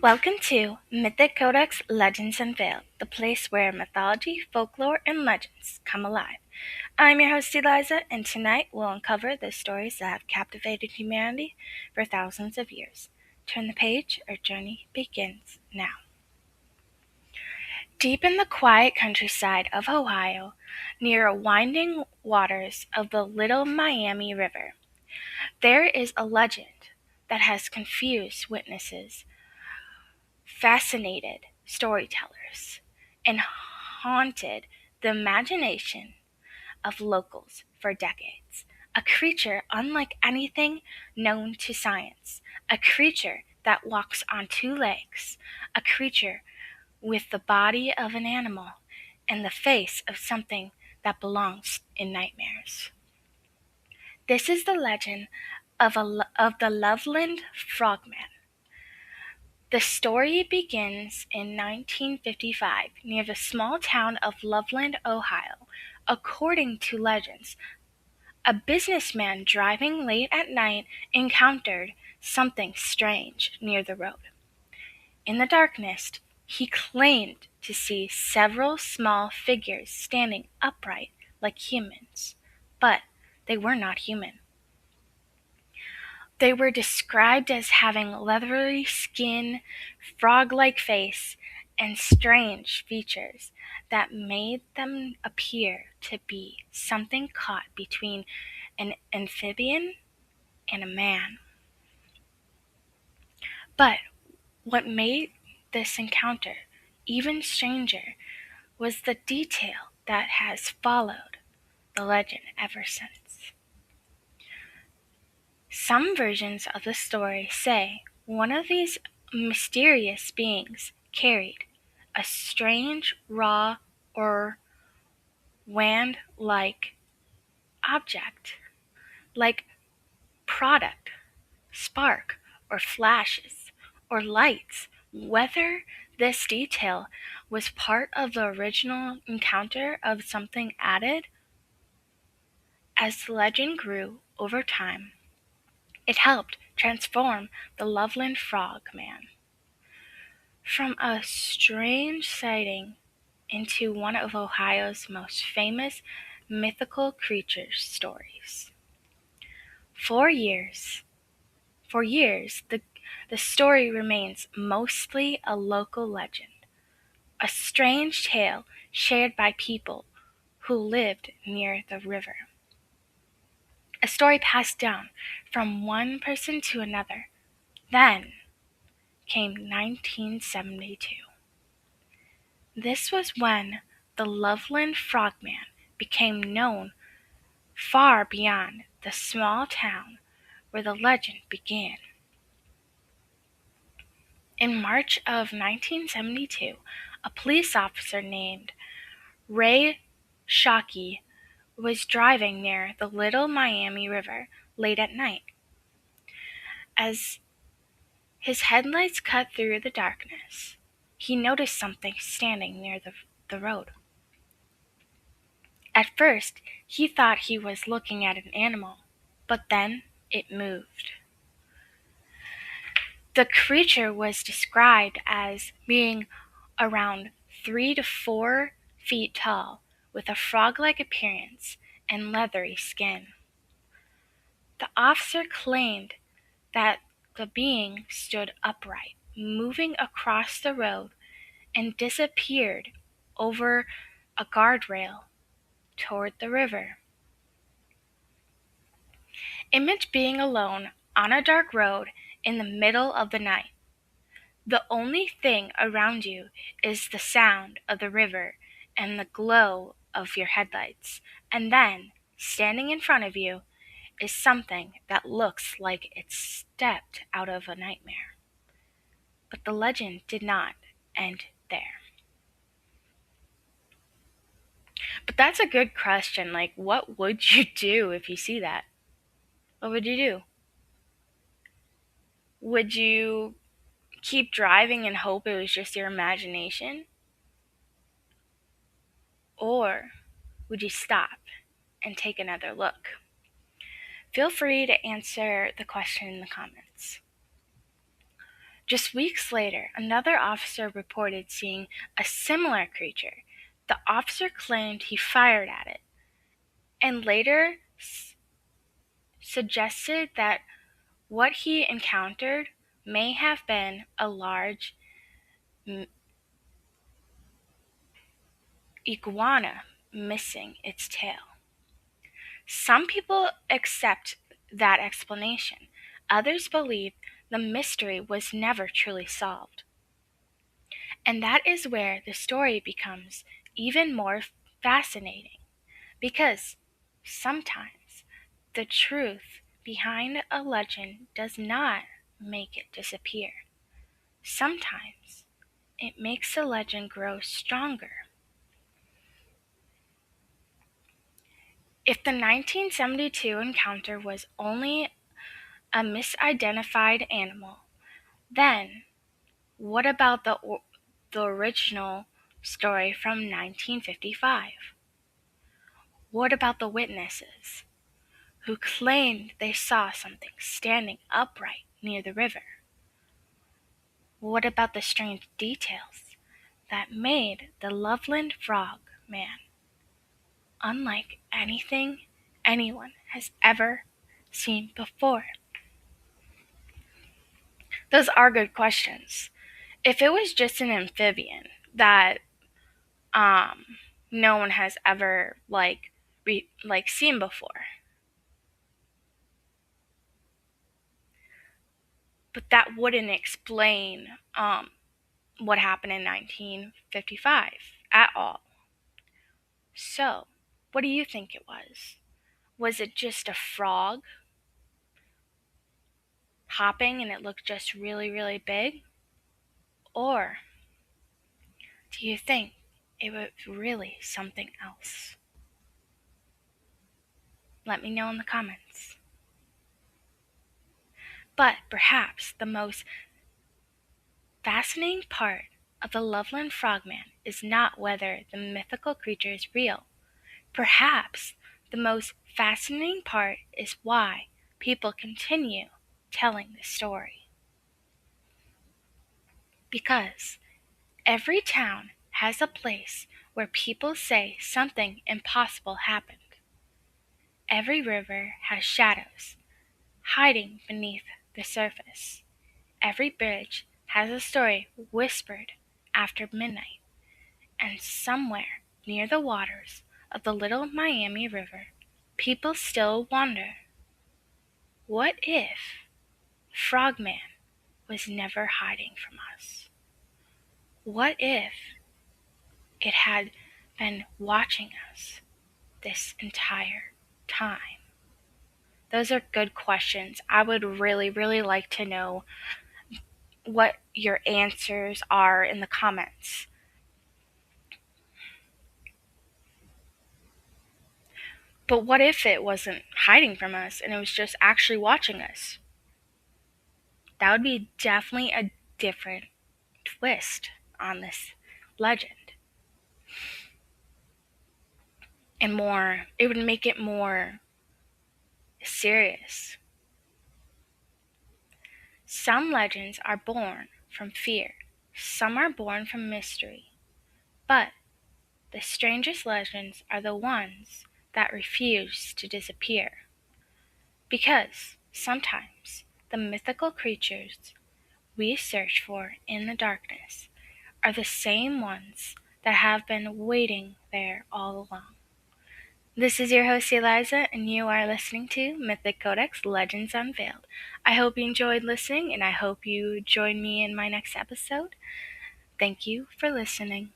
Welcome to Mythic Codex Legends Unveiled, the place where mythology, folklore, and legends come alive. I'm your host Eliza, and tonight we'll uncover the stories that have captivated humanity for thousands of years. Turn the page, our journey begins now. Deep in the quiet countryside of Ohio, near the winding waters of the Little Miami River, there is a legend that has confused witnesses, fascinated storytellers, and haunted the imagination of locals for decades. A creature unlike anything known to science, a creature that walks on two legs, a creature with the body of an animal and the face of something that belongs in nightmares. This is the legend of the Loveland Frogman. The story begins in 1955 near the small town of Loveland, Ohio. According to legends, a businessman driving late at night encountered something strange near the road. In the darkness, he claimed to see several small figures standing upright like humans, but they were not human. They were described as having leathery skin, frog-like face, and strange features that made them appear to be something caught between an amphibian and a man. But what made this encounter even stranger was the detail that has followed the legend ever since. Some versions of the story say one of these mysterious beings carried a strange raw or wand-like object, like product, spark, or flashes, or lights. Whether this detail was part of the original encounter of something added as the legend grew over time, it helped transform the Loveland Frogman from a strange sighting into one of Ohio's most famous mythical creature stories. For years, the story remains mostly a local legend, a strange tale shared by people who lived near the river. A story passed down from one person to another. Then came 1972. This was when the Loveland Frogman became known far beyond the small town where the legend began. In March of 1972, a police officer named Ray Shockey was driving near the Little Miami River late at night. As his headlights cut through the darkness, he noticed something standing near the road. At first, he thought he was looking at an animal, but then it moved. The creature was described as being around 3 to 4 feet tall, with a frog-like appearance and leathery skin. The officer claimed that the being stood upright, moving across the road, and disappeared over a guardrail toward the river. Imagine being alone on a dark road in the middle of the night. The only thing around you is the sound of the river and the glow of your headlights, and then, standing in front of you, is something that looks like it stepped out of a nightmare. But the legend did not end there. But that's a good question. Like, what would you do if you see that? What would you do? Would you keep driving and hope it was just your imagination? Or would you stop and take another look? Feel free to answer the question in the comments. Just weeks later, another officer reported seeing a similar creature. The officer claimed he fired at it, and later suggested that what he encountered may have been a large iguana missing its tail. Some people accept that explanation. Others believe the mystery was never truly solved. And that is where the story becomes even more fascinating, because sometimes the truth behind a legend does not make it disappear. Sometimes it makes the legend grow stronger. If the 1972 encounter was only a misidentified animal, then what about the original story from 1955? What about the witnesses who claimed they saw something standing upright near the river? What about the strange details that made the Loveland Frogman unlike anything anyone has ever seen before? Those are good questions. If it was just an amphibian that no one has ever seen before, but that wouldn't explain what happened in 1955 at all. So, what do you think it was? Was it just a frog hopping and it looked just really, really big? Or do you think it was really something else? Let me know in the comments. But perhaps the most fascinating part of the Loveland Frogman is not whether the mythical creature is real. Perhaps the most fascinating part is why people continue telling the story. Because every town has a place where people say something impossible happened. Every river has shadows hiding beneath the surface. Every bridge has a story whispered after midnight. And somewhere near the waters of the Little Miami River, people still wonder, what if Frogman was never hiding from us? What if it had been watching us this entire time? Those are good questions. I would really, really like to know what your answers are in the comments. But what if it wasn't hiding from us and it was just actually watching us? That would be definitely a different twist on this legend. And it would make it more serious. Some legends are born from fear. Some are born from mystery. But the strangest legends are the ones that refuse to disappear. Because sometimes the mythical creatures we search for in the darkness are the same ones that have been waiting there all along. This is your host Eliza, and you are listening to Mythic Codex Legends Unveiled. I hope you enjoyed listening, and I hope you join me in my next episode. Thank you for listening.